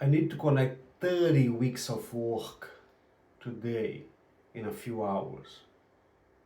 I need to connect 30 weeks of work today in a few hours.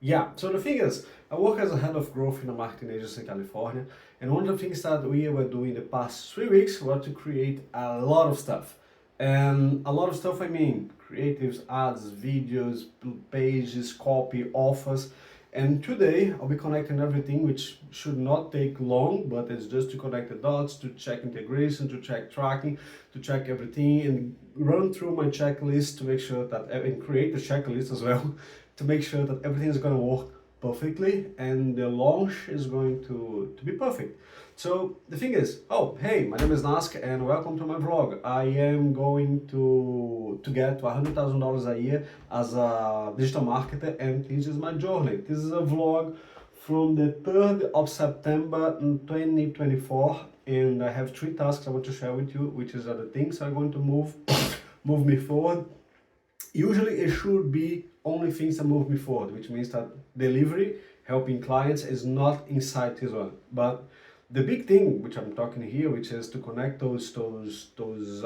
Yeah, so the thing is, I work as a head of growth in a marketing agency in California, and one of the things that we were doing the past 3 weeks was to create a lot of stuff. And a lot of stuff, I mean, creatives, ads, videos, pages, copy, offers. And today I'll be connecting everything, which should not take long, but it's just to connect the dots, to check integration, to check tracking, to check everything, and run through my checklist to make sure that, and create the checklist as well, to make sure that everything is going to work perfectly and the launch is going to be perfect. So the thing is, oh, hey, my name is Nask and welcome to my vlog. I am going to get $100,000 a year as a digital marketer, and this is my journey. This is a vlog from the 3rd of September in 2024, and I have 3 tasks I want to share with you, which is the things that are going to move me forward. Usually it should be only things that move me forward, which means that delivery, helping clients, is not inside this one. But the big thing which I'm talking here, which is to connect those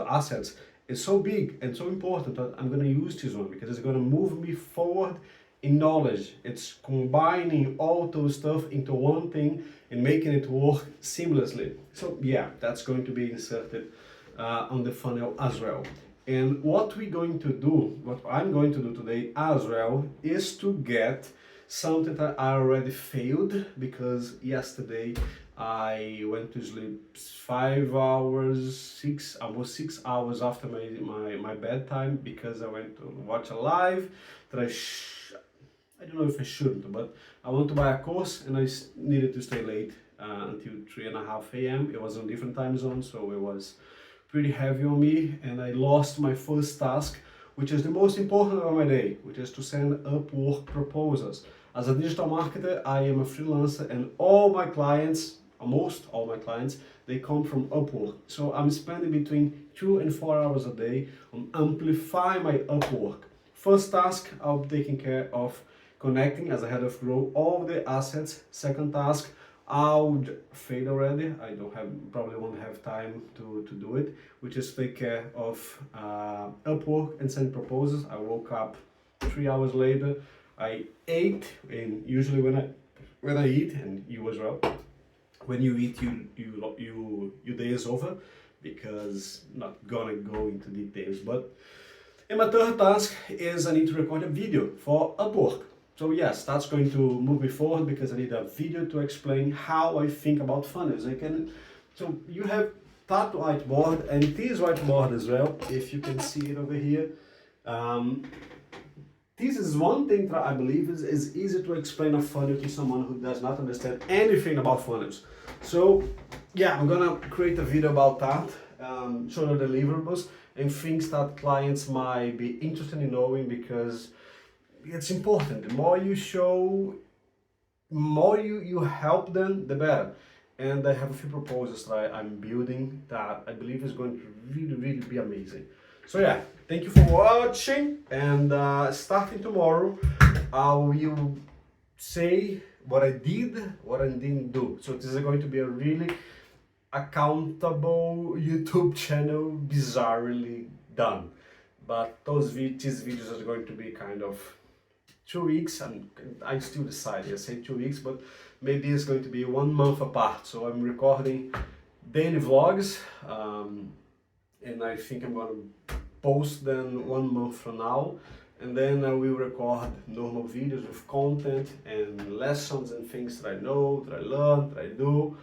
assets, is so big and so important that I'm going to use this one because it's going to move me forward in knowledge. It's combining all those stuff into one thing and making it work seamlessly. So yeah, that's going to be inserted on the funnel as well. And what we're going to do, what I'm going to do today as well, is to get something that I already failed, because yesterday I went to sleep 5 hours, almost 6 hours after my bedtime, because I went to watch a live that I don't know if I shouldn't, but I want to buy a course and I needed to stay late until 3:30 a.m. It was on different time zone, so it was pretty heavy on me, and I lost my first task, which is the most important of my day, which is to send Upwork proposals. As a digital marketer, I am a freelancer, and all my clients, almost all my clients, they come from Upwork. So I'm spending between 2 and 4 hours a day on amplifying my Upwork. First task, I'll be taking care of connecting as a head of growth all the assets. Second task, I would fail already. I probably won't have time to do it, which is take care of Upwork and send proposals. I woke up 3 hours later. I ate, and usually when I eat, and you as well, when you eat, your day is over, because I'm not gonna go into details. But and my third task is I need to record a video for Upwork. So yes, that's going to move me forward, because I need a video to explain how I think about funnels. So you have that whiteboard and this whiteboard as well, if you can see it over here. This is one thing that I believe is easy to explain a funnel to someone who does not understand anything about funnels. So yeah, I'm gonna create a video about that, show the deliverables and things that clients might be interested in knowing, because it's important. The more you show, more you help them, the better. And I have a few proposals that I'm building that I believe is going to really be amazing. So yeah, thank you for watching, and starting tomorrow I will say what I did, what I didn't do. So this is going to be a really accountable YouTube channel, bizarrely done. But these videos are going to be kind of 2 weeks, and I still decided, I say 2 weeks, but maybe it's going to be 1 month apart. So I'm recording daily vlogs, and I think I'm going to post them 1 month from now, and then I will record normal videos with content and lessons and things that I know, that I learned, that I do,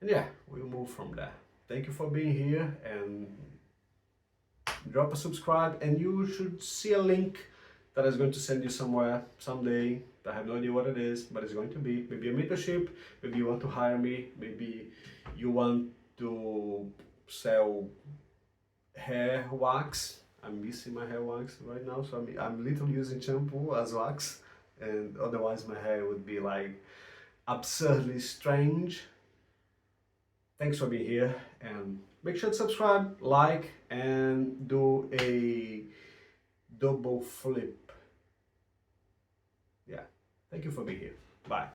and yeah, we'll move from there. Thank you for being here, and drop a subscribe, and you should see a link that is going to send you somewhere someday. I have no idea what it is, but it's going to be maybe a mentorship, maybe you want to hire me, maybe you want to sell hair wax. I'm missing my hair wax right now, so I'm literally using shampoo as wax, and otherwise my hair would be like absurdly strange. Thanks for being here, and make sure to subscribe, like, and do a double flip. Yeah, thank you for being here. Bye.